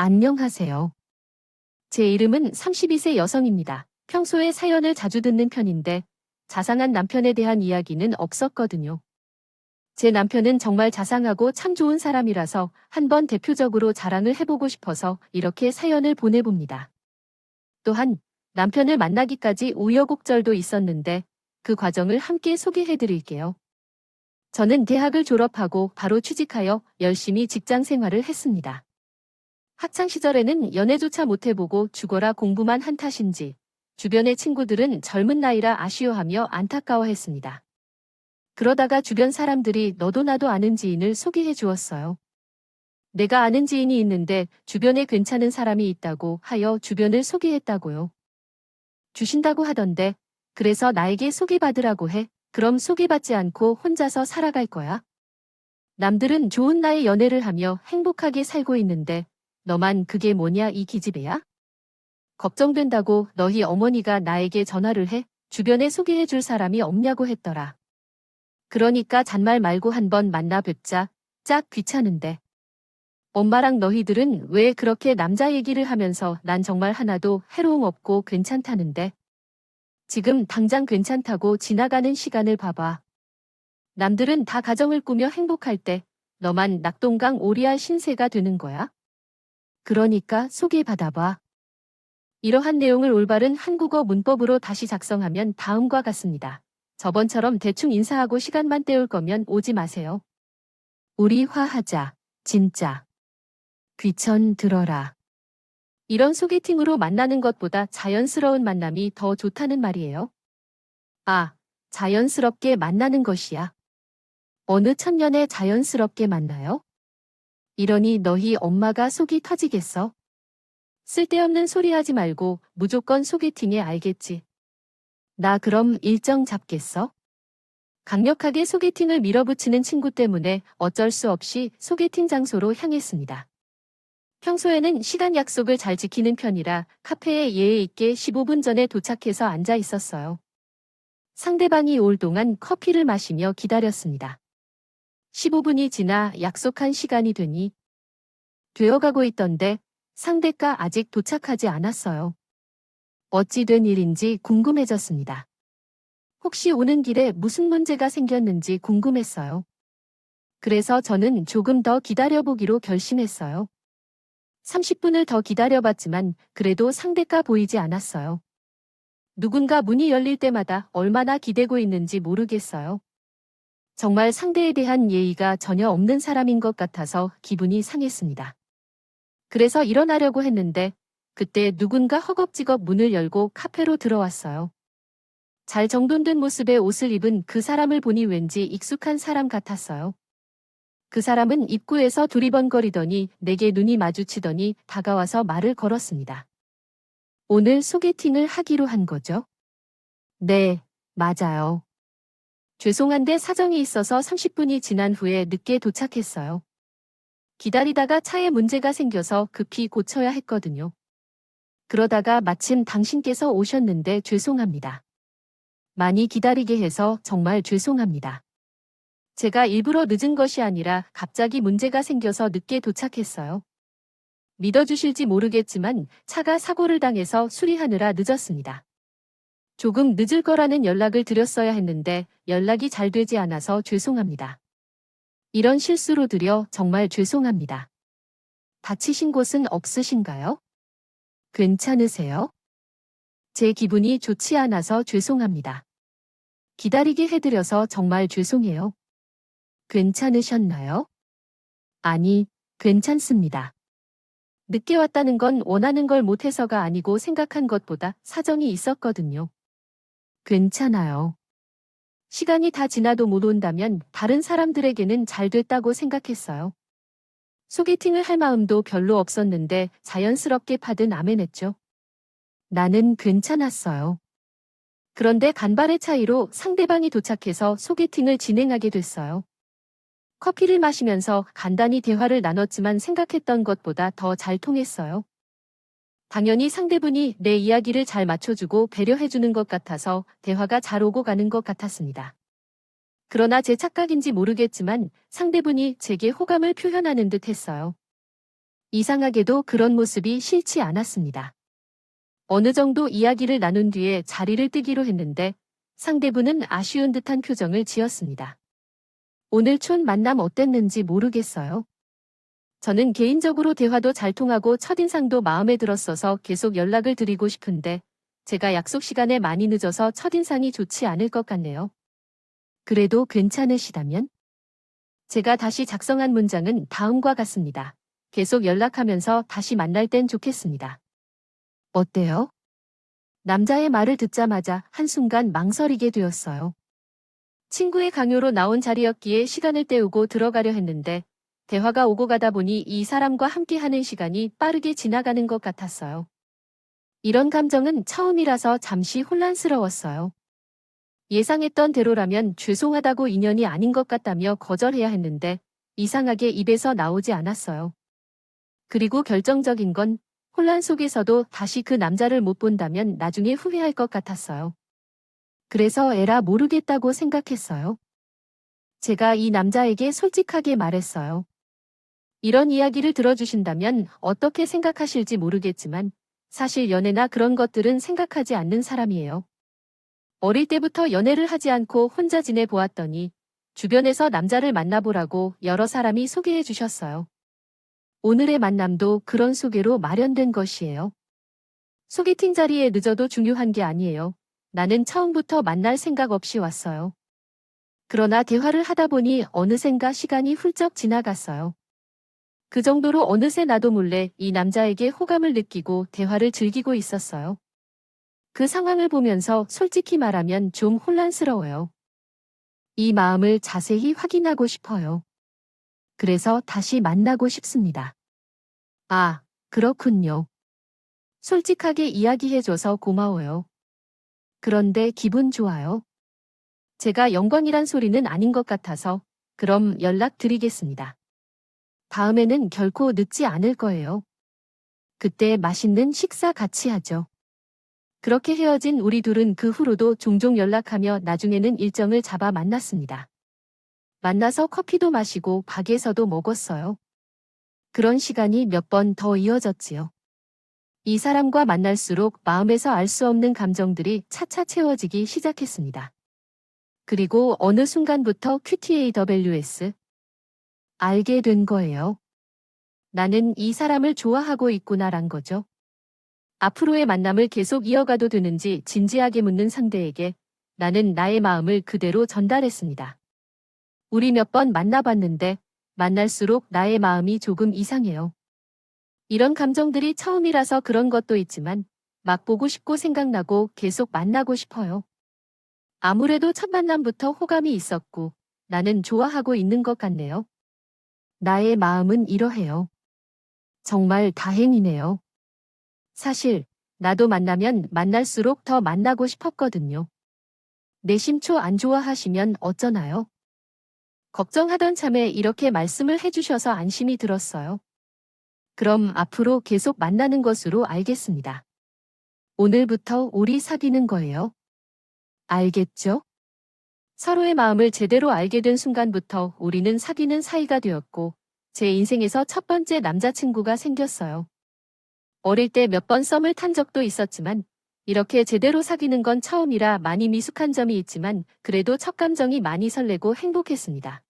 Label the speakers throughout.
Speaker 1: 안녕하세요. 제 이름은 32세 여성입니다. 평소에 사연을 자주 듣는 편인데 자상한 남편에 대한 이야기는 없었거든요. 제 남편은 정말 자상하고 참 좋은 사람이라서 한번 대표적으로 자랑을 해보고 싶어서 이렇게 사연을 보내봅니다. 또한 남편을 만나기까지 우여곡절도 있었는데 그 과정을 함께 소개해드릴게요. 저는 대학을 졸업하고 바로 취직하여 열심히 직장 생활을 했습니다. 학창 시절에는 연애조차 못해보고 죽어라 공부만 한 탓인지 주변의 친구들은 젊은 나이라 아쉬워하며 안타까워했습니다. 그러다가 주변 사람들이 너도 나도 아는 지인을 소개해 주었어요. 내가 아는 지인이 있는데 주변에 괜찮은 사람이 있다고 하여 주변을 소개했다고요. 주신다고 하던데 그래서 나에게 소개받으라고 해. 그럼 소개받지 않고 혼자서 살아갈 거야? 남들은 좋은 나의 연애를 하며 행복하게 살고 있는데 너만 그게 뭐냐 이 기집애야? 걱정된다고 너희 어머니가 나에게 전화를 해 주변에 소개해 줄 사람이 없냐고 했더라. 그러니까 잔말 말고 한번 만나 뵙자. 짝 귀찮은데. 엄마랑 너희들은 왜 그렇게 남자 얘기를 하면서 난 정말 하나도 해로움 없고 괜찮다는데. 지금 당장 괜찮다고 지나가는 시간을 봐봐. 남들은 다 가정을 꾸며 행복할 때 너만 낙동강 오리알 신세가 되는 거야? 그러니까 소개받아봐. 이러한 내용을 올바른 한국어 문법으로 다시 작성하면 다음과 같습니다. 저번처럼 대충 인사하고 시간만 때울 거면 오지 마세요. 우리 화하자. 진짜. 귀천 들어라. 이런 소개팅으로 만나는 것보다 자연스러운 만남이 더 좋다는 말이에요. 아, 자연스럽게 만나는 것이야. 어느 천년에 자연스럽게 만나요? 이러니 너희 엄마가 속이 터지겠어. 쓸데없는 소리 하지 말고 무조건 소개팅에 알겠지. 나 그럼 일정 잡겠어? 강력하게 소개팅을 밀어붙이는 친구 때문에 어쩔 수 없이 소개팅 장소로 향했습니다. 평소에는 시간 약속을 잘 지키는 편이라 카페에 예의 있게 15분 전에 도착해서 앉아 있었어요. 상대방이 올 동안 커피를 마시며 기다렸습니다. 15분이 지나 약속한 시간이 되어가고 있던데 상대가 아직 도착하지 않았어요. 어찌 된 일인지 궁금해졌습니다. 혹시 오는 길에 무슨 문제가 생겼는지 궁금했어요. 그래서 저는 조금 더 기다려보기로 결심했어요. 30분을 더 기다려봤지만 그래도 상대가 보이지 않았어요. 누군가 문이 열릴 때마다 얼마나 기대고 있는지 모르겠어요. 정말 상대에 대한 예의가 전혀 없는 사람인 것 같아서 기분이 상했습니다. 그래서 일어나려고 했는데 그때 누군가 허겁지겁 문을 열고 카페로 들어왔어요. 잘 정돈된 모습의 옷을 입은 그 사람을 보니 왠지 익숙한 사람 같았어요. 그 사람은 입구에서 두리번거리더니 내게 눈이 마주치더니 다가와서 말을 걸었습니다. 오늘 소개팅을 하기로 한 거죠? 네, 맞아요. 죄송한데 사정이 있어서 30분이 지난 후에 늦게 도착했어요. 기다리다가 차에 문제가 생겨서 급히 고쳐야 했거든요. 그러다가 마침 당신께서 오셨는데 죄송합니다. 많이 기다리게 해서 정말 죄송합니다. 제가 일부러 늦은 것이 아니라 갑자기 문제가 생겨서 늦게 도착했어요. 믿어주실지 모르겠지만 차가 사고를 당해서 수리하느라 늦었습니다. 조금 늦을 거라는 연락을 드렸어야 했는데 연락이 잘 되지 않아서 죄송합니다. 이런 실수로 드려 정말 죄송합니다. 다치신 곳은 없으신가요? 괜찮으세요? 제 기분이 좋지 않아서 죄송합니다. 기다리게 해드려서 정말 죄송해요. 괜찮으셨나요? 아니, 괜찮습니다. 늦게 왔다는 건 원하는 걸 못해서가 아니고 생각한 것보다 사정이 있었거든요. 괜찮아요. 시간이 다 지나도 못 온다면 다른 사람들에게는 잘 됐다고 생각했어요. 소개팅을 할 마음도 별로 없었는데 자연스럽게 받은 아멘했죠. 나는 괜찮았어요. 그런데 간발의 차이로 상대방이 도착해서 소개팅을 진행하게 됐어요. 커피를 마시면서 간단히 대화를 나눴지만 생각했던 것보다 더 잘 통했어요. 당연히 상대분이 내 이야기를 잘 맞춰주고 배려해주는 것 같아서 대화가 잘 오고 가는 것 같았습니다. 그러나 제 착각인지 모르겠지만 상대분이 제게 호감을 표현하는 듯 했어요. 이상하게도 그런 모습이 싫지 않았습니다. 어느 정도 이야기를 나눈 뒤에 자리를 뜨기로 했는데 상대분은 아쉬운 듯한 표정을 지었습니다. 오늘 촌 만남 어땠는지 모르겠어요. 저는 개인적으로 대화도 잘 통하고 첫인상도 마음에 들었어서 계속 연락을 드리고 싶은데 제가 약속 시간에 많이 늦어서 첫인상이 좋지 않을 것 같네요. 그래도 괜찮으시다면? 제가 다시 작성한 문장은 다음과 같습니다. 계속 연락하면서 다시 만날 땐 좋겠습니다. 어때요? 남자의 말을 듣자마자 한순간 망설이게 되었어요. 친구의 강요로 나온 자리였기에 시간을 때우고 들어가려 했는데 대화가 오고 가다 보니 이 사람과 함께하는 시간이 빠르게 지나가는 것 같았어요. 이런 감정은 처음이라서 잠시 혼란스러웠어요. 예상했던 대로라면 죄송하다고 인연이 아닌 것 같다며 거절해야 했는데 이상하게 입에서 나오지 않았어요. 그리고 결정적인 건 혼란 속에서도 다시 그 남자를 못 본다면 나중에 후회할 것 같았어요. 그래서 에라 모르겠다고 생각했어요. 제가 이 남자에게 솔직하게 말했어요. 이런 이야기를 들어주신다면 어떻게 생각하실지 모르겠지만 사실 연애나 그런 것들은 생각하지 않는 사람이에요. 어릴 때부터 연애를 하지 않고 혼자 지내보았더니 주변에서 남자를 만나보라고 여러 사람이 소개해 주셨어요. 오늘의 만남도 그런 소개로 마련된 것이에요. 소개팅 자리에 늦어도 중요한 게 아니에요. 나는 처음부터 만날 생각 없이 왔어요. 그러나 대화를 하다 보니 어느샌가 시간이 훌쩍 지나갔어요. 그 정도로 어느새 나도 몰래 이 남자에게 호감을 느끼고 대화를 즐기고 있었어요. 그 상황을 보면서 솔직히 말하면 좀 혼란스러워요. 이 마음을 자세히 확인하고 싶어요. 그래서 다시 만나고 싶습니다. 아, 그렇군요. 솔직하게 이야기해줘서 고마워요. 그런데 기분 좋아요. 제가 영광이란 소리는 아닌 것 같아서 그럼 연락드리겠습니다. 다음에는 결코 늦지 않을 거예요. 그때 맛있는 식사 같이 하죠. 그렇게 헤어진 우리 둘은 그 후로도 종종 연락하며 나중에는 일정을 잡아 만났습니다. 만나서 커피도 마시고 가게에서도 먹었어요. 그런 시간이 몇 번 더 이어졌지요. 이 사람과 만날수록 마음에서 알 수 없는 감정들이 차차 채워지기 시작했습니다. 그리고 어느 순간부터 QTAWS 알게 된 거예요. 나는 이 사람을 좋아하고 있구나란 거죠. 앞으로의 만남을 계속 이어가도 되는지 진지하게 묻는 상대에게 나는 나의 마음을 그대로 전달했습니다. 우리 몇 번 만나봤는데 만날수록 나의 마음이 조금 이상해요. 이런 감정들이 처음이라서 그런 것도 있지만 막 보고 싶고 생각나고 계속 만나고 싶어요. 아무래도 첫 만남부터 호감이 있었고 나는 좋아하고 있는 것 같네요. 나의 마음은 이러해요. 정말 다행이네요. 사실 나도 만나면 만날수록 더 만나고 싶었거든요. 내심초 안 좋아하시면 어쩌나요? 걱정하던 참에 이렇게 말씀을 해주셔서 안심이 들었어요. 그럼 앞으로 계속 만나는 것으로 알겠습니다. 오늘부터 우리 사귀는 거예요. 알겠죠? 서로의 마음을 제대로 알게 된 순간부터 우리는 사귀는 사이가 되었고 제 인생에서 첫 번째 남자친구가 생겼어요. 어릴 때 몇 번 썸을 탄 적도 있었지만 이렇게 제대로 사귀는 건 처음이라 많이 미숙한 점이 있지만 그래도 첫 감정이 많이 설레고 행복했습니다.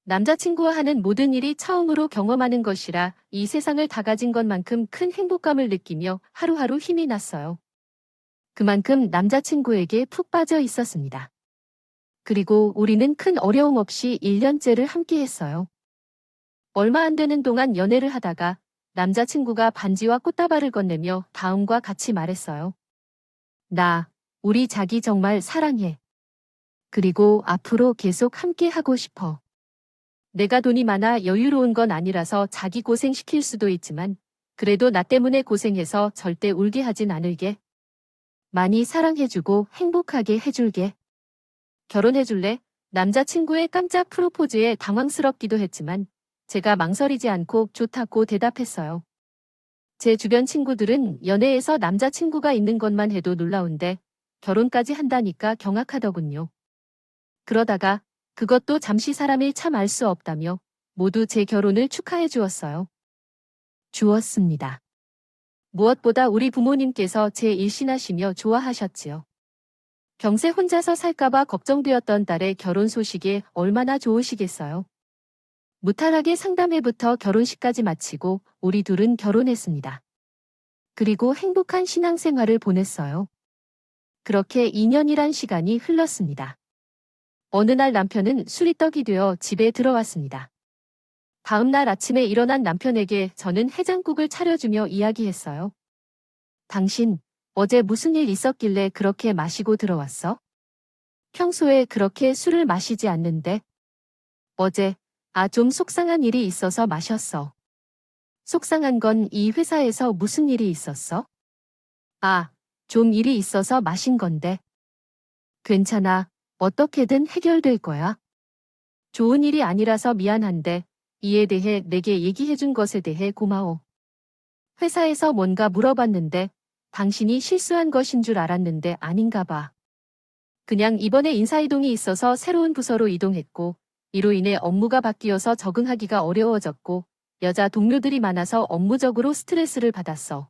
Speaker 1: 남자친구와 하는 모든 일이 처음으로 경험하는 것이라 이 세상을 다 가진 것만큼 큰 행복감을 느끼며 하루하루 힘이 났어요. 그만큼 남자친구에게 푹 빠져 있었습니다. 그리고 우리는 큰 어려움 없이 1년째를 함께 했어요. 얼마 안 되는 동안 연애를 하다가 남자친구가 반지와 꽃다발을 건네며 다음과 같이 말했어요. 우리 자기 정말 사랑해. 그리고 앞으로 계속 함께 하고 싶어. 내가 돈이 많아 여유로운 건 아니라서 자기 고생시킬 수도 있지만 그래도 나 때문에 고생해서 절대 울게 하진 않을게. 많이 사랑해주고 행복하게 해줄게. 결혼해줄래? 남자친구의 깜짝 프로포즈에 당황스럽기도 했지만 제가 망설이지 않고 좋다고 대답했어요. 제 주변 친구들은 연애에서 남자친구가 있는 것만 해도 놀라운데 결혼까지 한다니까 경악하더군요. 그러다가 그것도 잠시 사람을 참 알 수 없다며 모두 제 결혼을 축하해 주었어요. 주었습니다. 무엇보다 우리 부모님께서 제 일신하시며 좋아하셨지요. 경세 혼자서 살까봐 걱정되었던 딸의 결혼 소식에 얼마나 좋으시겠어요. 무탈하게 상담회부터 결혼식까지 마치고 우리 둘은 결혼했습니다. 그리고 행복한 신앙생활을 보냈어요. 그렇게 2년이란 시간이 흘렀습니다. 어느 날 남편은 술이 떡이 되어 집에 들어왔습니다. 다음 날 아침에 일어난 남편에게 저는 해장국을 차려주며 이야기했어요. 당신, 어제 무슨 일 있었길래 그렇게 마시고 들어왔어? 평소에 그렇게 술을 마시지 않는데. 어제, 좀 속상한 일이 있어서 마셨어. 속상한 건 이 회사에서 무슨 일이 있었어? 좀 일이 있어서 마신 건데. 괜찮아. 어떻게든 해결될 거야. 좋은 일이 아니라서 미안한데 이에 대해 내게 얘기해준 것에 대해 고마워. 회사에서 뭔가 물어봤는데 당신이 실수한 것인 줄 알았는데 아닌가 봐. 그냥 이번에 인사이동이 있어서 새로운 부서로 이동했고 이로 인해 업무가 바뀌어서 적응하기가 어려워졌고 여자 동료들이 많아서 업무적으로 스트레스를 받았어.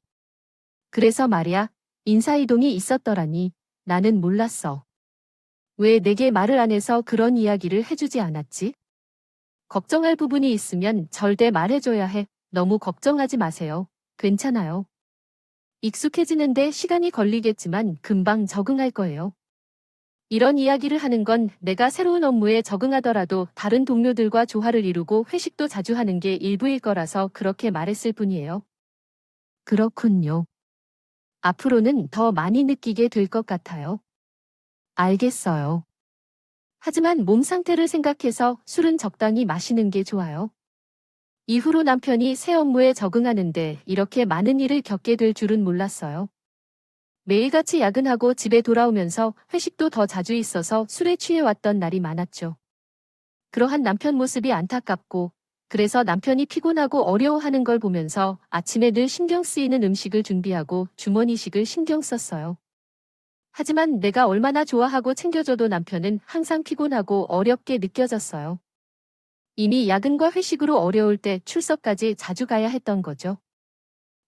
Speaker 1: 그래서 말이야, 인사이동이 있었더라니 나는 몰랐어. 왜 내게 말을 안 해서 그런 이야기를 해주지 않았지? 걱정할 부분이 있으면 절대 말해줘야 해. 너무 걱정하지 마세요. 괜찮아요. 익숙해지는데 시간이 걸리겠지만 금방 적응할 거예요. 이런 이야기를 하는 건 내가 새로운 업무에 적응하더라도 다른 동료들과 조화를 이루고 회식도 자주 하는 게 일부일 거라서 그렇게 말했을 뿐이에요. 그렇군요. 앞으로는 더 많이 느끼게 될 것 같아요. 알겠어요. 하지만 몸 상태를 생각해서 술은 적당히 마시는 게 좋아요. 이후로 남편이 새 업무에 적응하는데 이렇게 많은 일을 겪게 될 줄은 몰랐어요. 매일같이 야근하고 집에 돌아오면서 회식도 더 자주 있어서 술에 취해왔던 날이 많았죠. 그러한 남편 모습이 안타깝고 그래서 남편이 피곤하고 어려워하는 걸 보면서 아침에 늘 신경 쓰이는 음식을 준비하고 주머니식을 신경 썼어요. 하지만 내가 얼마나 좋아하고 챙겨줘도 남편은 항상 피곤하고 어렵게 느껴졌어요. 이미 야근과 회식으로 어려울 때 출석까지 자주 가야 했던 거죠.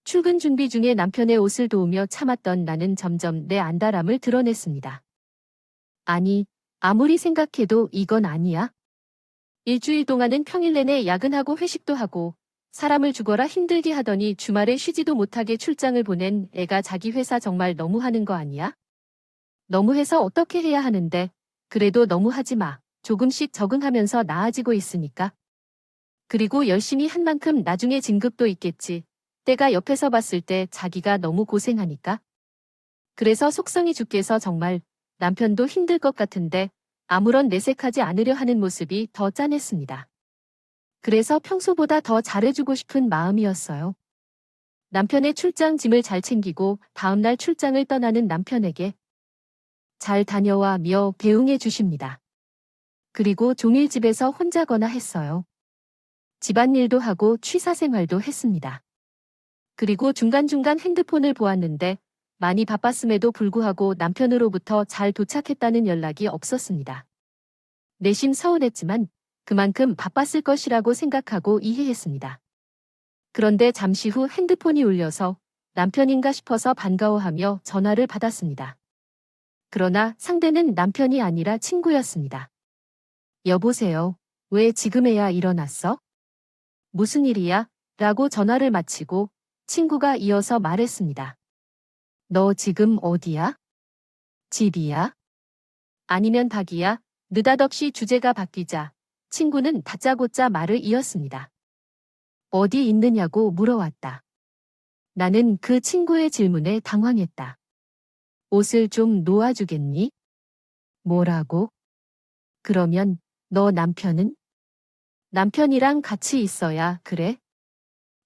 Speaker 1: 출근 준비 중에 남편의 옷을 도우며 참았던 나는 점점 내 안달함을 드러냈습니다. 아니, 아무리 생각해도 이건 아니야. 일주일 동안은 평일 내내 야근하고 회식도 하고 사람을 죽어라 힘들게 하더니 주말에 쉬지도 못하게 출장을 보낸 애가 자기 회사 정말 너무하는 거 아니야? 너무해서 어떻게 해야 하는데, 그래도 너무하지 마. 조금씩 적응하면서 나아지고 있으니까. 그리고 열심히 한 만큼 나중에 진급도 있겠지. 때가 옆에서 봤을 때 자기가 너무 고생하니까. 그래서 속성이 죽겠어 정말. 남편도 힘들 것 같은데 아무런 내색하지 않으려 하는 모습이 더 짠했습니다. 그래서 평소보다 더 잘해주고 싶은 마음이었어요. 남편의 출장 짐을 잘 챙기고 다음날 출장을 떠나는 남편에게 잘 다녀와며 배웅해 주십니다. 그리고 종일 집에서 혼자거나 했어요. 집안일도 하고 취사생활도 했습니다. 그리고 중간중간 핸드폰을 보았는데 많이 바빴음에도 불구하고 남편으로부터 잘 도착했다는 연락이 없었습니다. 내심 서운했지만 그만큼 바빴을 것이라고 생각하고 이해했습니다. 그런데 잠시 후 핸드폰이 울려서 남편인가 싶어서 반가워하며 전화를 받았습니다. 그러나 상대는 남편이 아니라 친구였습니다. 여보세요. 왜 지금에야 일어났어? 무슨 일이야? 라고 전화를 마치고 친구가 이어서 말했습니다. 너 지금 어디야? 집이야? 아니면 닭이야? 느닷없이 주제가 바뀌자 친구는 다짜고짜 말을 이었습니다. 어디 있느냐고 물어왔다. 나는 그 친구의 질문에 당황했다. 옷을 좀 놓아주겠니? 뭐라고? 그러면 너 남편은? 남편이랑 같이 있어야 그래?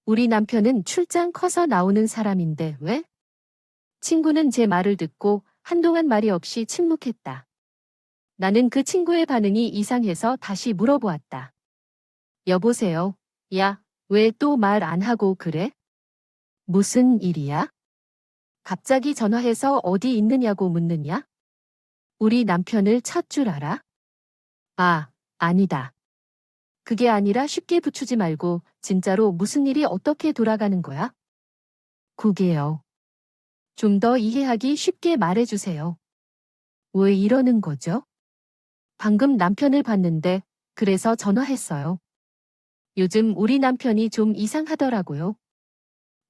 Speaker 1: 우리 남편은 출장 커서 나오는 사람인데 왜? 친구는 제 말을 듣고 한동안 말이 없이 침묵했다. 나는 그 친구의 반응이 이상해서 다시 물어보았다. 여보세요. 야, 왜 또 말 안 하고 그래? 무슨 일이야? 갑자기 전화해서 어디 있느냐고 묻느냐? 우리 남편을 찾 줄 알아? 아니다. 그게 아니라 쉽게 붙이지 말고 진짜로 무슨 일이 어떻게 돌아가는 거야? 그게요. 좀 더 이해하기 쉽게 말해주세요. 왜 이러는 거죠? 방금 남편을 봤는데 그래서 전화했어요. 요즘 우리 남편이 좀 이상하더라고요.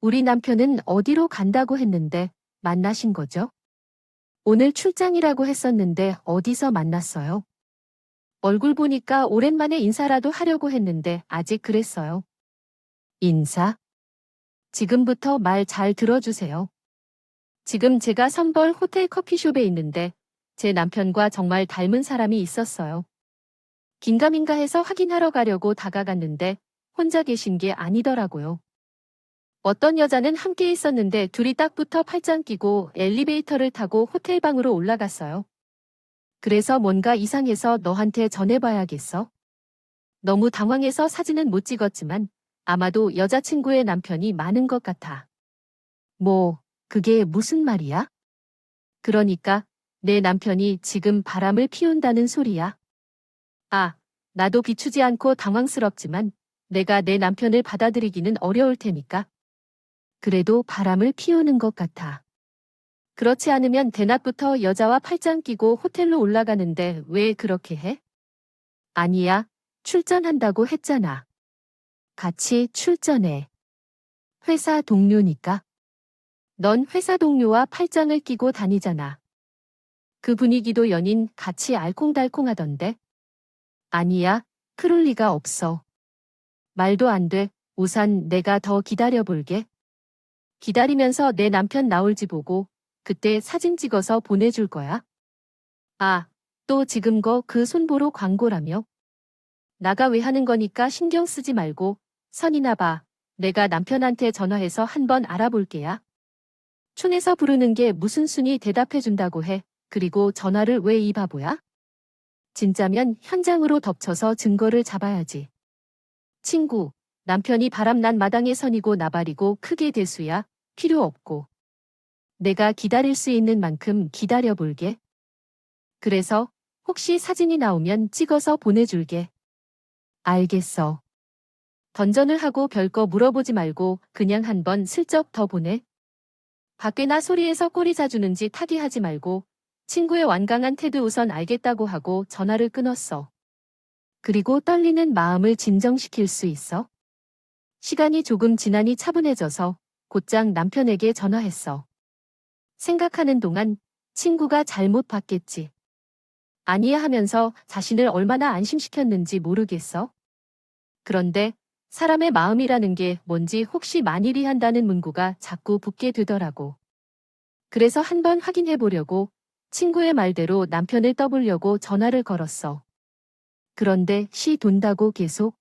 Speaker 1: 우리 남편은 어디로 간다고 했는데 만나신 거죠? 오늘 출장이라고 했었는데 어디서 만났어요? 얼굴 보니까 오랜만에 인사라도 하려고 했는데 아직 그랬어요. 인사? 지금부터 말 잘 들어주세요. 지금 제가 선벌 호텔 커피숍에 있는데 제 남편과 정말 닮은 사람이 있었어요. 긴가민가 해서 확인하러 가려고 다가갔는데 혼자 계신 게 아니더라고요. 어떤 여자는 함께 있었는데 둘이 딱 붙어 팔짱 끼고 엘리베이터를 타고 호텔 방으로 올라갔어요. 그래서 뭔가 이상해서 너한테 전해봐야겠어. 너무 당황해서 사진은 못 찍었지만 아마도 여자친구의 남편이 많은 것 같아. 뭐, 그게 무슨 말이야? 그러니까 내 남편이 지금 바람을 피운다는 소리야. 아, 나도 비추지 않고 당황스럽지만 내가 내 남편을 받아들이기는 어려울 테니까. 그래도 바람을 피우는 것 같아. 그렇지 않으면 대낮부터 여자와 팔짱 끼고 호텔로 올라가는데 왜 그렇게 해? 아니야, 출전한다고 했잖아. 같이 출전해. 회사 동료니까. 넌 회사 동료와 팔짱을 끼고 다니잖아. 그 분위기도 연인 같이 알콩달콩하던데. 아니야, 그럴 리가 없어. 말도 안 돼. 우선 내가 더 기다려볼게. 기다리면서 내 남편 나올지 보고 그때 사진 찍어서 보내줄 거야. 아, 또 지금 거 그 손보로 광고라며? 나가 왜 하는 거니까 신경 쓰지 말고 선이나 봐. 내가 남편한테 전화해서 한번 알아볼게야. 촌에서 부르는 게 무슨 순이 대답해준다고 해. 그리고 전화를 왜 이 바보야? 진짜면 현장으로 덮쳐서 증거를 잡아야지. 친구, 남편이 바람난 마당에 선이고 나발이고 크게 대수야. 필요 없고. 내가 기다릴 수 있는 만큼 기다려볼게. 그래서 혹시 사진이 나오면 찍어서 보내줄게. 알겠어. 던전을 하고 별거 물어보지 말고 그냥 한번 슬쩍 더 보내. 밖에나 소리에서 꼬리 자주는 짓 하게 하지 말고 친구의 완강한 태도 우선 알겠다고 하고 전화를 끊었어. 그리고 떨리는 마음을 진정시킬 수 있어. 시간이 조금 지나니 차분해져서 곧장 남편에게 전화했어. 생각하는 동안 친구가 잘못 봤겠지. 아니야 하면서 자신을 얼마나 안심시켰는지 모르겠어. 그런데 사람의 마음이라는 게 뭔지 혹시 만일이 한다는 문구가 자꾸 붙게 되더라고. 그래서 한번 확인해 보려고 친구의 말대로 남편을 떠보려고 전화를 걸었어. 그런데 시 돈다고 계속.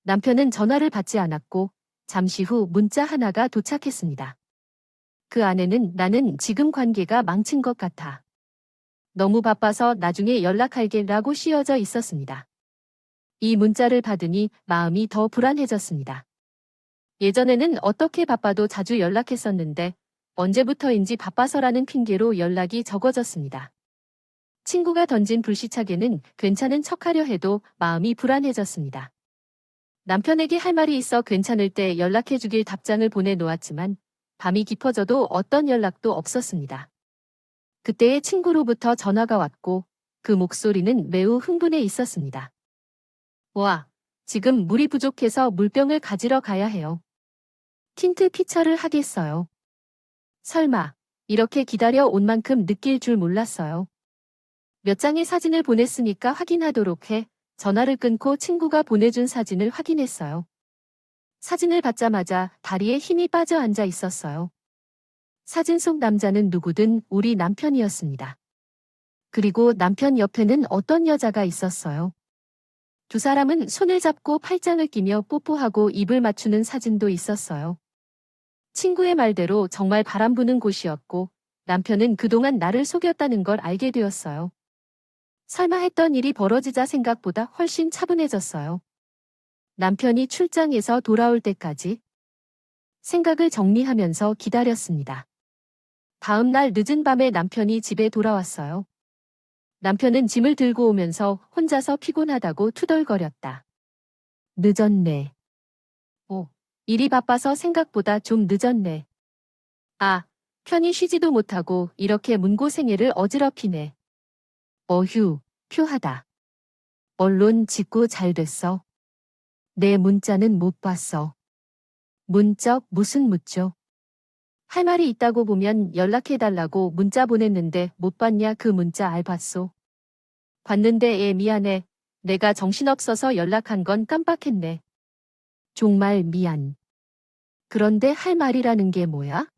Speaker 1: 남편은 전화를 받지 않았고 잠시 후 문자 하나가 도착했습니다. 그 안에는 나는 지금 관계가 망친 것 같아. 너무 바빠서 나중에 연락할게라고 씌어져 있었습니다. 이 문자를 받으니 마음이 더 불안해졌습니다. 예전에는 어떻게 바빠도 자주 연락했었는데 언제부터인지 바빠서라는 핑계로 연락이 적어졌습니다. 친구가 던진 불시착에는 괜찮은 척하려 해도 마음이 불안해졌습니다. 남편에게 할 말이 있어 괜찮을 때 연락해주길 답장을 보내놓았지만 밤이 깊어져도 어떤 연락도 없었습니다. 그때의 친구로부터 전화가 왔고 그 목소리는 매우 흥분해 있었습니다. 와, 지금 물이 부족해서 물병을 가지러 가야 해요. 틴트 피처를 하겠어요. 설마, 이렇게 기다려 온 만큼 느낄 줄 몰랐어요. 몇 장의 사진을 보냈으니까 확인하도록 해 전화를 끊고 친구가 보내준 사진을 확인했어요. 사진을 받자마자 다리에 힘이 빠져 앉아 있었어요. 사진 속 남자는 누구든 우리 남편이었습니다. 그리고 남편 옆에는 어떤 여자가 있었어요. 두 사람은 손을 잡고 팔짱을 끼며 뽀뽀하고 입을 맞추는 사진도 있었어요. 친구의 말대로 정말 바람 부는 곳이었고 남편은 그동안 나를 속였다는 걸 알게 되었어요. 설마 했던 일이 벌어지자 생각보다 훨씬 차분해졌어요. 남편이 출장에서 돌아올 때까지 생각을 정리하면서 기다렸습니다. 다음 날 늦은 밤에 남편이 집에 돌아왔어요. 남편은 짐을 들고 오면서 혼자서 피곤하다고 투덜거렸다. 늦었네. 일이 바빠서 생각보다 좀 늦었네. 아, 편히 쉬지도 못하고 이렇게 문고생애를 어지럽히네. 어휴, 표하다. 언론 직구 잘 됐어. 내 문자는 못 봤어. 문적 무슨 묻죠? 할 말이 있다고 보면 연락해달라고 문자 보냈는데 못 봤냐 그 문자 알 봤소. 봤는데 미안해. 내가 정신없어서 연락한 건 깜빡했네. 정말 미안. 그런데 할 말이라는 게 뭐야?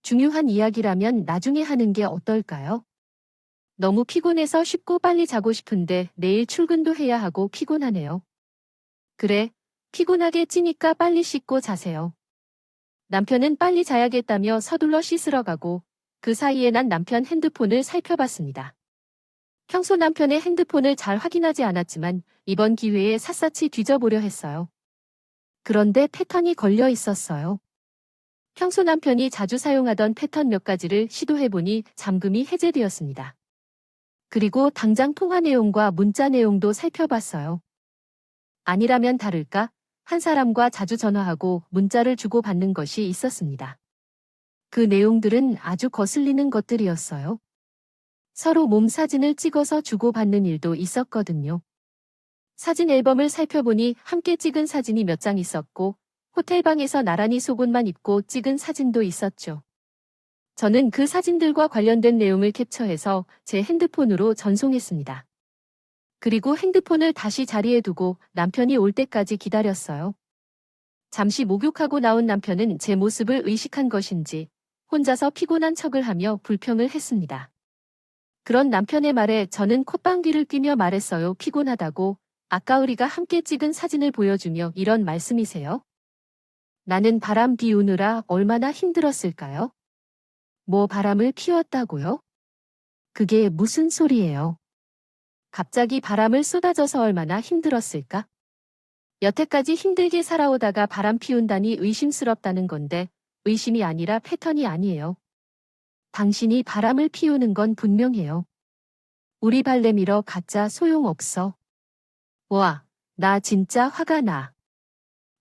Speaker 1: 중요한 이야기라면 나중에 하는 게 어떨까요? 너무 피곤해서 쉽고 빨리 자고 싶은데 내일 출근도 해야 하고 피곤하네요. 그래, 피곤하게 찌니까 빨리 씻고 자세요. 남편은 빨리 자야겠다며 서둘러 씻으러 가고 그 사이에 난 남편 핸드폰을 살펴봤습니다. 평소 남편의 핸드폰을 잘 확인하지 않았지만 이번 기회에 샅샅이 뒤져보려 했어요. 그런데 패턴이 걸려 있었어요. 평소 남편이 자주 사용하던 패턴 몇 가지를 시도해보니 잠금이 해제되었습니다. 그리고 당장 통화 내용과 문자 내용도 살펴봤어요. 아니라면 다를까? 한 사람과 자주 전화하고 문자를 주고받는 것이 있었습니다. 그 내용들은 아주 거슬리는 것들이었어요. 서로 몸 사진을 찍어서 주고받는 일도 있었거든요. 사진 앨범을 살펴보니 함께 찍은 사진이 몇 장 있었고 호텔방에서 나란히 속옷만 입고 찍은 사진도 있었죠. 저는 그 사진들과 관련된 내용을 캡처해서 제 핸드폰으로 전송했습니다. 그리고 핸드폰을 다시 자리에 두고 남편이 올 때까지 기다렸어요. 잠시 목욕하고 나온 남편은 제 모습을 의식한 것인지 혼자서 피곤한 척을 하며 불평을 했습니다. 그런 남편의 말에 저는 콧방귀를 뀌며 말했어요. 피곤하다고. 아까 우리가 함께 찍은 사진을 보여주며 이런 말씀이세요? 나는 바람 피우느라 얼마나 힘들었을까요? 뭐 바람을 피웠다고요? 그게 무슨 소리예요? 갑자기 바람을 쏟아져서 얼마나 힘들었을까? 여태까지 힘들게 살아오다가 바람 피운다니 의심스럽다는 건데 의심이 아니라 패턴이 아니에요. 당신이 바람을 피우는 건 분명해요. 우리 발레 밀어 가짜 소용없어. 와, 나 진짜 화가 나.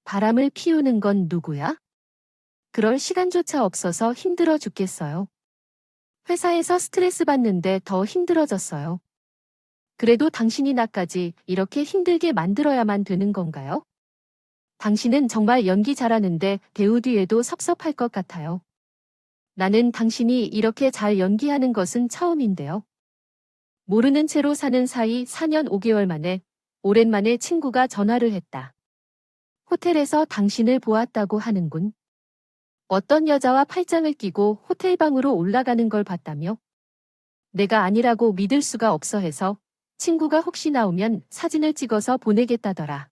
Speaker 1: 바람을 피우는 건 누구야? 그럴 시간조차 없어서 힘들어 죽겠어요. 회사에서 스트레스 받는데 더 힘들어졌어요. 그래도 당신이 나까지 이렇게 힘들게 만들어야만 되는 건가요? 당신은 정말 연기 잘하는데 배우 뒤에도 섭섭할 것 같아요. 나는 당신이 이렇게 잘 연기하는 것은 처음인데요. 모르는 채로 사는 사이 4년 5개월 만에 오랜만에 친구가 전화를 했다. 호텔에서 당신을 보았다고 하는군. 어떤 여자와 팔짱을 끼고 호텔방으로 올라가는 걸 봤다며? 내가 아니라고 믿을 수가 없어 해서 친구가 혹시 나오면 사진을 찍어서 보내겠다더라.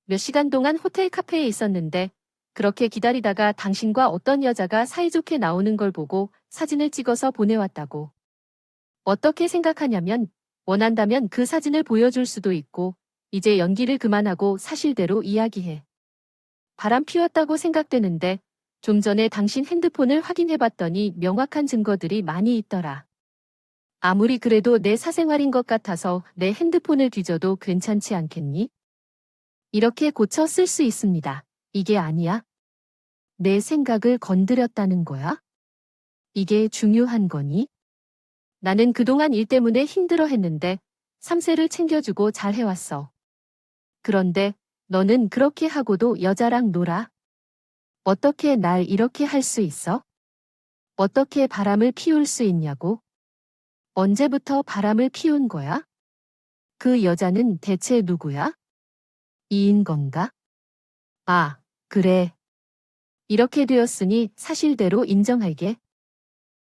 Speaker 1: 몇 시간 동안 호텔 카페에 있었는데 그렇게 기다리다가 당신과 어떤 여자가 사이좋게 나오는 걸 보고 사진을 찍어서 보내왔다고. 어떻게 생각하냐면 원한다면 그 사진을 보여줄 수도 있고 이제 연기를 그만하고 사실대로 이야기해. 바람 피웠다고 생각되는데 좀 전에 당신 핸드폰을 확인해봤더니 명확한 증거들이 많이 있더라. 아무리 그래도 내 사생활인 것 같아서 내 핸드폰을 뒤져도 괜찮지 않겠니? 이렇게 고쳐 쓸 수 있습니다. 이게 아니야? 내 생각을 건드렸다는 거야? 이게 중요한 거니? 나는 그동안 일 때문에 힘들어 했는데 3세를 챙겨주고 잘 해왔어. 그런데 너는 그렇게 하고도 여자랑 놀아? 어떻게 날 이렇게 할 수 있어? 어떻게 바람을 피울 수 있냐고? 언제부터 바람을 피운 거야? 그 여자는 대체 누구야? 이인 건가? 아, 그래. 이렇게 되었으니 사실대로 인정할게.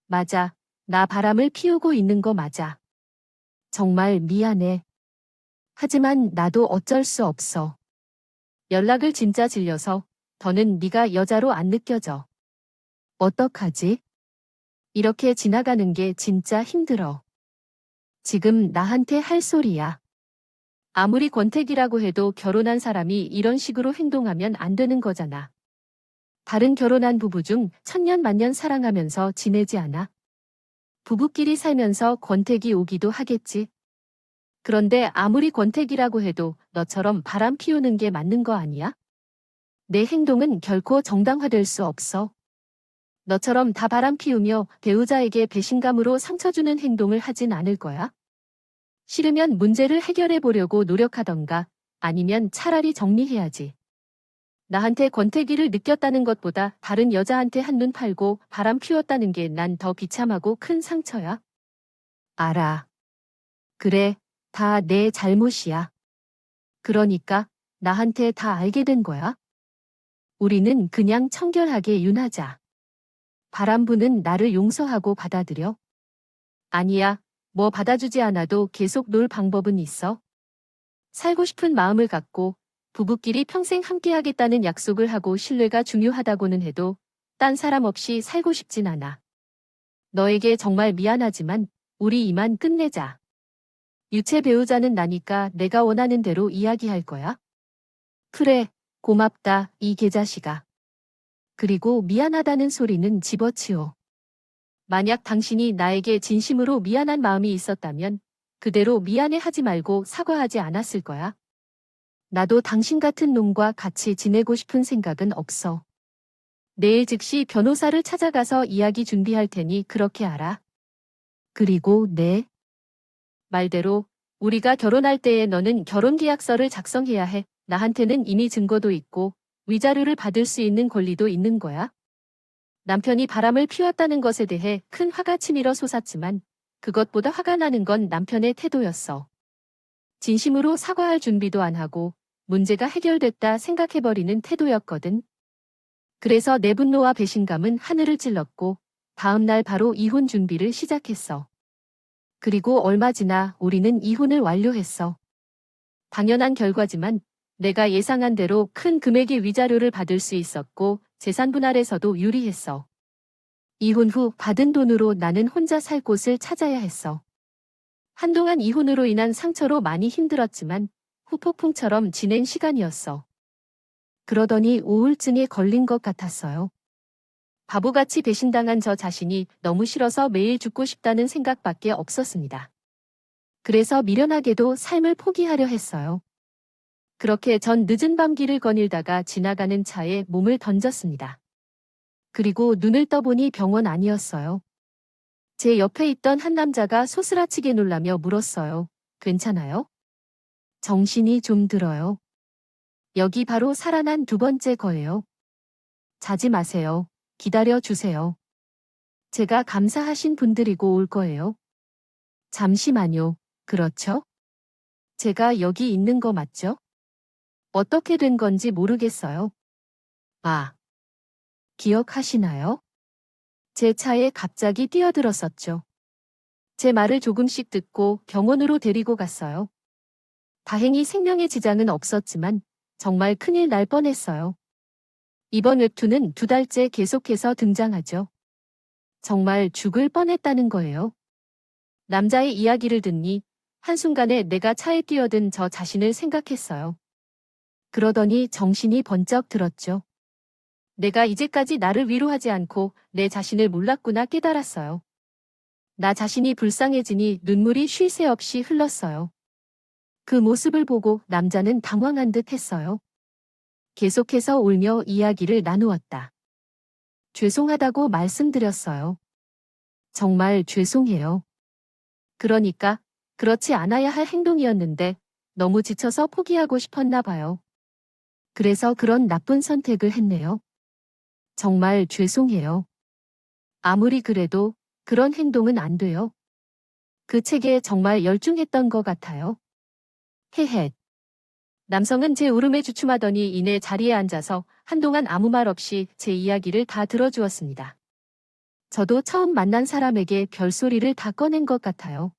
Speaker 1: 맞아. 나 바람을 피우고 있는 거 맞아. 정말 미안해. 하지만 나도 어쩔 수 없어. 연락을 진짜 질려서 더는 네가 여자로 안 느껴져. 어떡하지? 이렇게 지나가는 게 진짜 힘들어. 지금 나한테 할 소리야. 아무리 권태기라고 해도 결혼한 사람이 이런 식으로 행동하면 안 되는 거잖아. 다른 결혼한 부부 중 천년만년 사랑하면서 지내지 않아? 부부끼리 살면서 권태기 오기도 하겠지. 그런데 아무리 권태기라고 해도 너처럼 바람 피우는 게 맞는 거 아니야? 내 행동은 결코 정당화될 수 없어. 너처럼 다 바람 피우며 배우자에게 배신감으로 상처 주는 행동을 하진 않을 거야. 싫으면 문제를 해결해 보려고 노력하던가 아니면 차라리 정리해야지. 나한테 권태기를 느꼈다는 것보다 다른 여자한테 한눈 팔고 바람 피웠다는 게 난 더 비참하고 큰 상처야. 알아. 그래, 다 내 잘못이야. 그러니까 나한테 다 알게 된 거야. 우리는 그냥 청결하게 윤하자. 바람 부는 나를 용서하고 받아들여. 아니야, 뭐 받아주지 않아도 계속 놀 방법은 있어. 살고 싶은 마음을 갖고 부부끼리 평생 함께하겠다는 약속을 하고 신뢰가 중요하다고는 해도 딴 사람 없이 살고 싶진 않아. 너에게 정말 미안하지만 우리 이만 끝내자. 유체 배우자는 나니까 내가 원하는 대로 이야기할 거야. 그래, 고맙다, 이 개자식아. 그리고 미안하다는 소리는 집어치워. 만약 당신이 나에게 진심으로 미안한 마음이 있었다면 그대로 미안해 하지 말고 사과하지 않았을 거야. 나도 당신 같은 놈과 같이 지내고 싶은 생각은 없어. 내일 즉시 변호사를 찾아가서 이야기 준비할 테니 그렇게 알아. 그리고 내 말대로 우리가 결혼할 때에 너는 결혼계약서를 작성해야 해. 나한테는 이미 증거도 있고 위자료를 받을 수 있는 권리도 있는 거야. 남편이 바람을 피웠다는 것에 대해 큰 화가 치밀어 솟았지만 그것보다 화가 나는 건 남편의 태도였어. 진심으로 사과할 준비도 안 하고 문제가 해결됐다 생각해버리는 태도였거든. 그래서 내 분노와 배신감은 하늘을 찔렀고 다음 날 바로 이혼 준비를 시작했어. 그리고 얼마 지나 우리는 이혼을 완료했어. 당연한 결과지만 내가 예상한 대로 큰 금액의 위자료를 받을 수 있었고 재산 분할에서도 유리했어. 이혼 후 받은 돈으로 나는 혼자 살 곳을 찾아야 했어. 한동안 이혼으로 인한 상처로 많이 힘들었지만 후폭풍처럼 지낸 시간이었어. 그러더니 우울증에 걸린 것 같았어요. 바보같이 배신당한 저 자신이 너무 싫어서 매일 죽고 싶다는 생각밖에 없었습니다. 그래서 미련하게도 삶을 포기하려 했어요. 그렇게 전 늦은 밤 길을 거닐다가 지나가는 차에 몸을 던졌습니다. 그리고 눈을 떠보니 병원 아니었어요. 제 옆에 있던 한 남자가 소스라치게 놀라며 물었어요. 괜찮아요? 정신이 좀 들어요. 여기 바로 살아난 두 번째 거예요. 자지 마세요. 기다려 주세요. 제가 감사하신 분들이고 올 거예요. 잠시만요. 그렇죠? 제가 여기 있는 거 맞죠? 어떻게 된 건지 모르겠어요. 아, 기억하시나요? 제 차에 갑자기 뛰어들었었죠. 제 말을 조금씩 듣고 병원으로 데리고 갔어요. 다행히 생명에 지장은 없었지만 정말 큰일 날 뻔했어요. 이번 웹툰은 2달째 계속해서 등장하죠. 정말 죽을 뻔했다는 거예요. 남자의 이야기를 듣니 한순간에 내가 차에 뛰어든 저 자신을 생각했어요. 그러더니 정신이 번쩍 들었죠. 내가 이제까지 나를 위로하지 않고 내 자신을 몰랐구나 깨달았어요. 나 자신이 불쌍해지니 눈물이 쉴 새 없이 흘렀어요. 그 모습을 보고 남자는 당황한 듯 했어요. 계속해서 울며 이야기를 나누었다. 죄송하다고 말씀드렸어요. 정말 죄송해요. 그러니까 그렇지 않아야 할 행동이었는데 너무 지쳐서 포기하고 싶었나 봐요. 그래서 그런 나쁜 선택을 했네요. 정말 죄송해요. 아무리 그래도 그런 행동은 안 돼요. 그 책에 정말 열중했던 것 같아요. 헤헷. 남성은 제 울음에 주춤하더니 이내 자리에 앉아서 한동안 아무 말 없이 제 이야기를 다 들어주었습니다. 저도 처음 만난 사람에게 별소리를 다 꺼낸 것 같아요.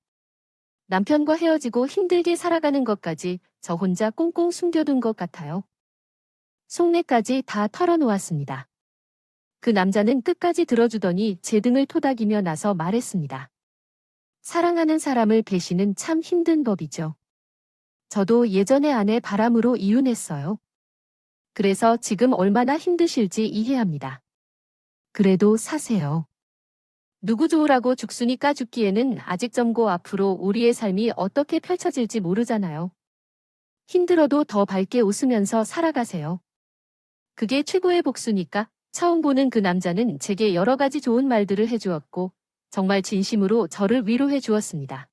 Speaker 1: 남편과 헤어지고 힘들게 살아가는 것까지 저 혼자 꽁꽁 숨겨둔 것 같아요. 속내까지 다 털어놓았습니다. 그 남자는 끝까지 들어주더니 제 등을 토닥이며 나서 말했습니다. 사랑하는 사람을 배신은 참 힘든 법이죠. 저도 예전에 아내 바람으로 이혼했어요. 그래서 지금 얼마나 힘드실지 이해합니다. 그래도 사세요. 누구 좋으라고 죽순이 까죽기에는 아직 젊고 앞으로 우리의 삶이 어떻게 펼쳐질지 모르잖아요. 힘들어도 더 밝게 웃으면서 살아가세요. 그게 최고의 복수니까. 처음 보는 그 남자는 제게 여러 가지 좋은 말들을 해주었고 정말 진심으로 저를 위로해 주었습니다.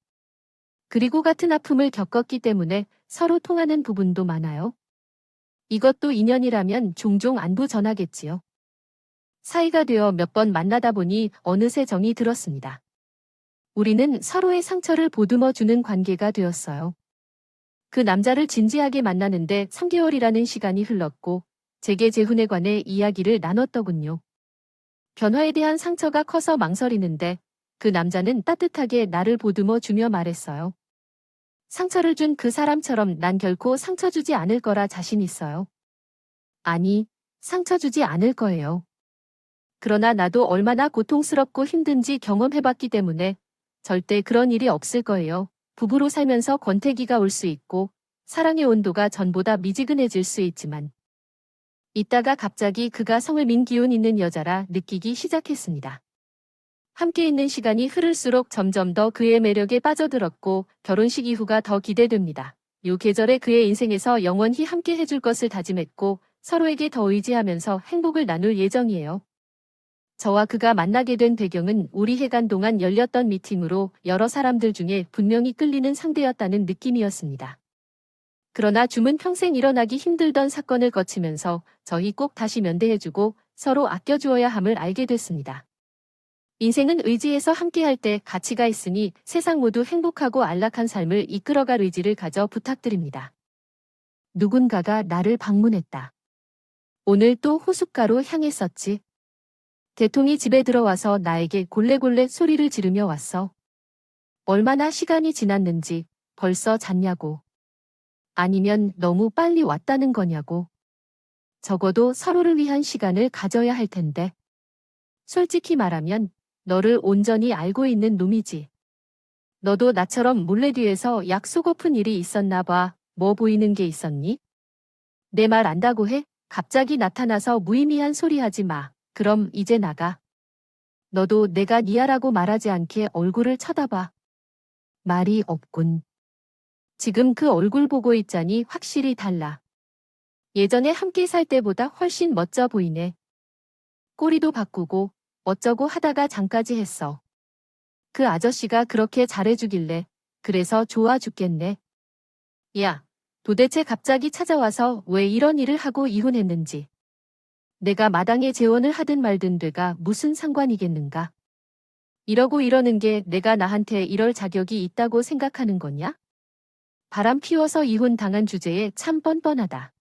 Speaker 1: 그리고 같은 아픔을 겪었기 때문에 서로 통하는 부분도 많아요. 이것도 인연이라면 종종 안부 전하겠지요. 사이가 되어 몇 번 만나다 보니 어느새 정이 들었습니다. 우리는 서로의 상처를 보듬어 주는 관계가 되었어요. 그 남자를 진지하게 만나는데 3개월이라는 시간이 흘렀고 제게 재혼에 관해 이야기를 나눴더군요. 변화에 대한 상처가 커서 망설이는데 그 남자는 따뜻하게 나를 보듬어 주며 말했어요. 상처를 준 그 사람처럼 난 결코 상처 주지 않을 거라 자신 있어요. 아니, 상처 주지 않을 거예요. 그러나 나도 얼마나 고통스럽고 힘든지 경험해봤기 때문에 절대 그런 일이 없을 거예요. 부부로 살면서 권태기가 올 수 있고 사랑의 온도가 전보다 미지근해질 수 있지만 이따가 갑자기 그가 성을 민 기운 있는 여자라 느끼기 시작했습니다. 함께 있는 시간이 흐를수록 점점 더 그의 매력에 빠져들었고 결혼식 이후가 더 기대됩니다. 요 계절에 그의 인생에서 영원히 함께 해줄 것을 다짐했고 서로에게 더 의지하면서 행복을 나눌 예정이에요. 저와 그가 만나게 된 배경은 우리 해간 동안 열렸던 미팅으로 여러 사람들 중에 분명히 끌리는 상대였다는 느낌이었습니다. 그러나 줌은 평생 일어나기 힘들던 사건을 거치면서 저희 꼭 다시 면대해주고 서로 아껴주어야 함을 알게 됐습니다. 인생은 의지해서 함께할 때 가치가 있으니 세상 모두 행복하고 안락한 삶을 이끌어갈 의지를 가져 부탁드립니다. 누군가가 나를 방문했다. 오늘 또 호숫가로 향했었지. 대통이 집에 들어와서 나에게 골래골래 소리를 지르며 왔어. 얼마나 시간이 지났는지 벌써 잤냐고. 아니면 너무 빨리 왔다는 거냐고. 적어도 서로를 위한 시간을 가져야 할 텐데. 솔직히 말하면 너를 온전히 알고 있는 놈이지. 너도 나처럼 몰래 뒤에서 약속고픈 일이 있었나 봐. 뭐 보이는 게 있었니? 내 말 안다고 해? 갑자기 나타나서 무의미한 소리 하지 마. 그럼 이제 나가. 너도 내가 니아라고 말하지 않게 얼굴을 쳐다봐. 말이 없군. 지금 그 얼굴 보고 있자니 확실히 달라. 예전에 함께 살 때보다 훨씬 멋져 보이네. 꼬리도 바꾸고 어쩌고 하다가 장까지 했어. 그 아저씨가 그렇게 잘해주길래 그래서 좋아 죽겠네. 야, 도대체 갑자기 찾아와서 왜 이런 일을 하고 이혼했는지. 내가 마당에 재혼을 하든 말든 돼가 무슨 상관이겠는가. 이러고 이러는 게 내가 나한테 이럴 자격이 있다고 생각하는 거냐? 바람 피워서 이혼 당한 주제에 참 뻔뻔하다.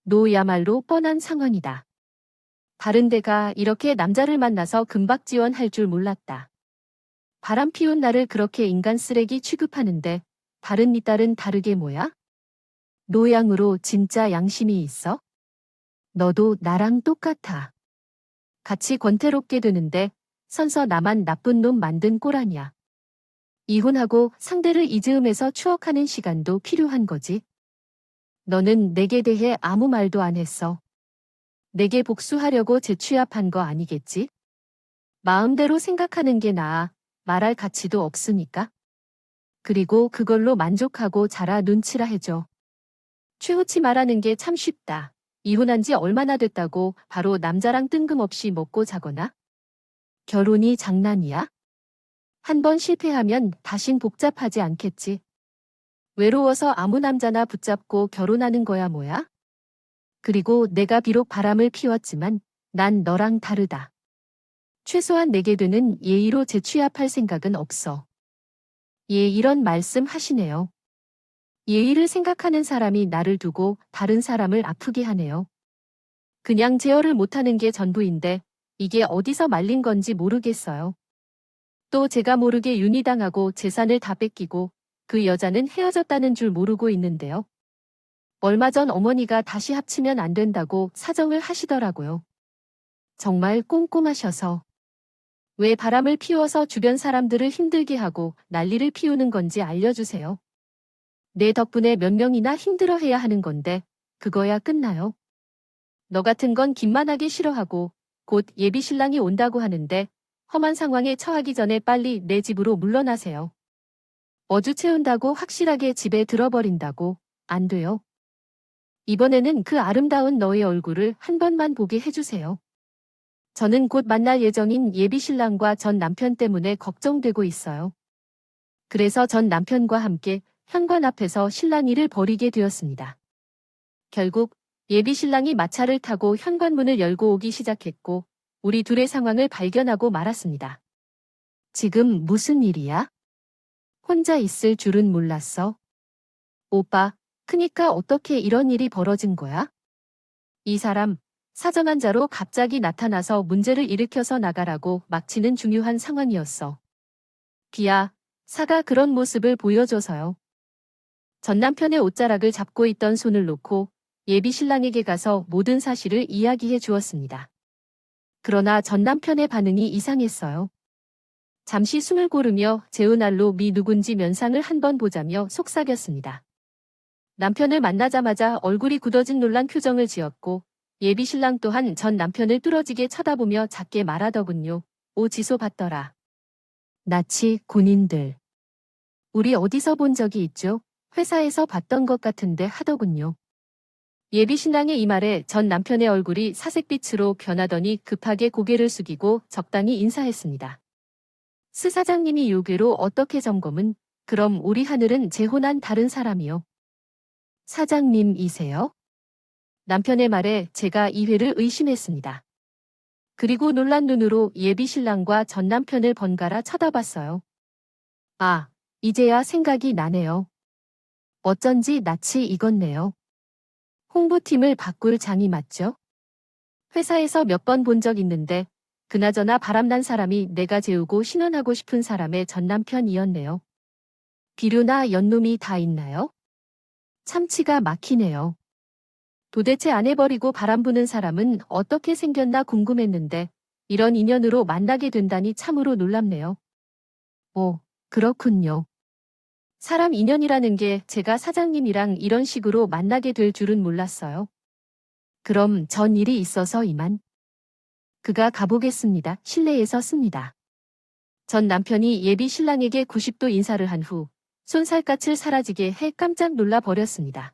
Speaker 1: 노야말로 뻔한 상황이다. 다른 데가 이렇게 남자를 만나서 금박지원할 줄 몰랐다. 바람 피운 나를 그렇게 인간 쓰레기 취급하는데 다른 니 딸은 다르게 뭐야? 노양으로 진짜 양심이 있어? 너도 나랑 똑같아. 같이 권태롭게 되는데 선서 나만 나쁜 놈 만든 꼴 아냐. 이혼하고 상대를 이즈음해서 추억하는 시간도 필요한 거지. 너는 내게 대해 아무 말도 안 했어. 내게 복수하려고 재취합한 거 아니겠지? 마음대로 생각하는 게 나아. 말할 가치도 없으니까. 그리고 그걸로 만족하고 자라 눈치라 해줘. 최후치 말하는 게 참 쉽다. 이혼한 지 얼마나 됐다고 바로 남자랑 뜬금없이 먹고 자거나? 결혼이 장난이야? 한 번 실패하면 다신 복잡하지 않겠지. 외로워서 아무 남자나 붙잡고 결혼하는 거야 뭐야? 그리고 내가 비록 바람을 피웠지만 난 너랑 다르다. 최소한 내게 되는 예의로 재취합할 생각은 없어. 예, 이런 말씀 하시네요. 예의를 생각하는 사람이 나를 두고 다른 사람을 아프게 하네요. 그냥 제어를 못하는 게 전부인데 이게 어디서 말린 건지 모르겠어요. 또 제가 모르게 윤희당하고 재산을 다 뺏기고 그 여자는 헤어졌다는 줄 모르고 있는데요. 얼마 전 어머니가 다시 합치면 안 된다고 사정을 하시더라고요. 정말 꼼꼼하셔서. 왜 바람을 피워서 주변 사람들을 힘들게 하고 난리를 피우는 건지 알려주세요. 내 덕분에 몇 명이나 힘들어해야 하는 건데 그거야 끝나요. 너 같은 건 기만하게 싫어하고 곧 예비 신랑이 온다고 하는데 험한 상황에 처하기 전에 빨리 내 집으로 물러나세요. 어주 채운다고 확실하게 집에 들어버린다고 안 돼요. 이번에는 그 아름다운 너의 얼굴을 한 번만 보게 해주세요. 저는 곧 만날 예정인 예비 신랑과 전 남편 때문에 걱정되고 있어요. 그래서 전 남편과 함께 현관 앞에서 실랑이를 벌이게 되었습니다. 결국 예비 신랑이 마차를 타고 현관문을 열고 오기 시작했고 우리 둘의 상황을 발견하고 말았습니다. 지금 무슨 일이야? 혼자 있을 줄은 몰랐어. 오빠, 그니까 어떻게 이런 일이 벌어진 거야? 이 사람, 사정환자로 갑자기 나타나서 문제를 일으켜서 나가라고 막치는 중요한 상황이었어. 비야, 사가 그런 모습을 보여줘서요. 전 남편의 옷자락을 잡고 있던 손을 놓고 예비 신랑에게 가서 모든 사실을 이야기해 주었습니다. 그러나 전 남편의 반응이 이상했어요. 잠시 숨을 고르며 재훈알로 미 누군지 면상을 한번 보자며 속삭였습니다. 남편을 만나자마자 얼굴이 굳어진 놀란 표정을 지었고 예비 신랑 또한 전 남편을 뚫어지게 쳐다보며 작게 말하더군요. 오 지소 받더라. 나치 군인들. 우리 어디서 본 적이 있죠? 회사에서 봤던 것 같은데 하더군요. 예비 신랑의 이 말에 전 남편의 얼굴이 사색빛으로 변하더니 급하게 고개를 숙이고 적당히 인사했습니다. 스 사장님이 요괴로 어떻게 점검은? 그럼 우리 하늘은 재혼한 다른 사람이요. 사장님이세요? 남편의 말에 제가 이회를 의심했습니다. 그리고 놀란 눈으로 예비 신랑과 전 남편을 번갈아 쳐다봤어요. 아, 이제야 생각이 나네요. 어쩐지 낯이 익었네요. 홍보팀을 바꿀 장이 맞죠? 회사에서 몇 번 본 적 있는데 그나저나 바람난 사람이 내가 재우고 신혼하고 싶은 사람의 전 남편이었네요. 비류나 연놈이 다 있나요? 참치가 막히네요. 도대체 안 해버리고 바람 부는 사람은 어떻게 생겼나 궁금했는데 이런 인연으로 만나게 된다니 참으로 놀랍네요. 오, 그렇군요. 사람 인연이라는 게 제가 사장님이랑 이런 식으로 만나게 될 줄은 몰랐어요. 그럼 전 일이 있어서 이만. 그가 가보겠습니다. 실내에서 씁니다. 전 남편이 예비 신랑에게 90도 인사를 한 후 손살갗을 사라지게 해 깜짝 놀라 버렸습니다.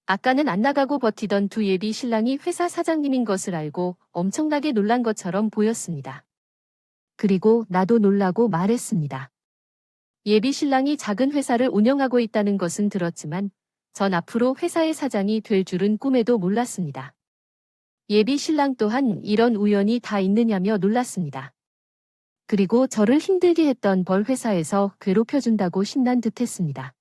Speaker 1: 아까는 안 나가고 버티던 두 예비 신랑이 회사 사장님인 것을 알고 엄청나게 놀란 것처럼 보였습니다. 그리고 나도 놀라고 말했습니다. 예비 신랑이 작은 회사를 운영하고 있다는 것은 들었지만 전 앞으로 회사의 사장이 될 줄은 꿈에도 몰랐습니다. 예비 신랑 또한 이런 우연이 다 있느냐며 놀랐습니다. 그리고 저를 힘들게 했던 벌 회사에서 괴롭혀준다고 신난 듯했습니다.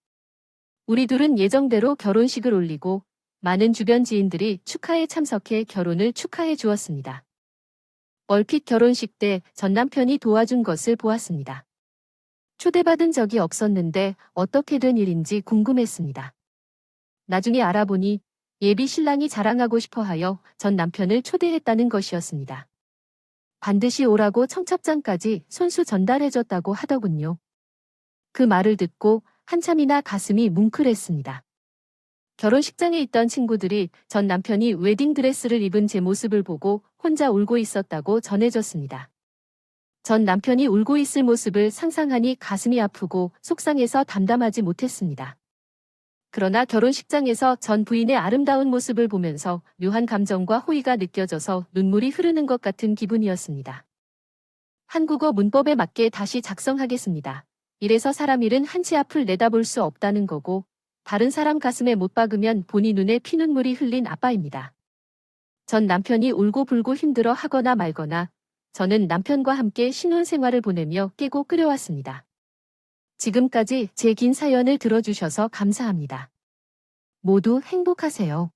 Speaker 1: 우리 둘은 예정대로 결혼식을 올리고 많은 주변 지인들이 축하에 참석해 결혼을 축하해 주었습니다. 얼핏 결혼식 때 전 남편이 도와준 것을 보았습니다. 초대받은 적이 없었는데 어떻게 된 일인지 궁금했습니다. 나중에 알아보니 예비 신랑이 자랑하고 싶어하여 전 남편을 초대했다는 것이었습니다. 반드시 오라고 청첩장까지 손수 전달해줬다고 하더군요. 그 말을 듣고 한참이나 가슴이 뭉클했습니다. 결혼식장에 있던 친구들이 전 남편이 웨딩드레스를 입은 제 모습을 보고 혼자 울고 있었다고 전해줬습니다. 전 남편이 울고 있을 모습을 상상하니 가슴이 아프고 속상해서 담담하지 못했습니다. 그러나 결혼식장에서 전 부인의 아름다운 모습을 보면서 묘한 감정과 호의가 느껴져서 눈물이 흐르는 것 같은 기분이었습니다. 한국어 문법에 맞게 다시 작성하겠습니다. 이래서 사람 일은 한치 앞을 내다볼 수 없다는 거고 다른 사람 가슴에 못 박으면 본인 눈에 피눈물이 흘린 아빠입니다. 전 남편이 울고불고 힘들어 하거나 말거나 저는 남편과 함께 신혼생활을 보내며 깨고 끓여왔습니다. 지금까지 제 긴 사연을 들어주셔서 감사합니다. 모두 행복하세요.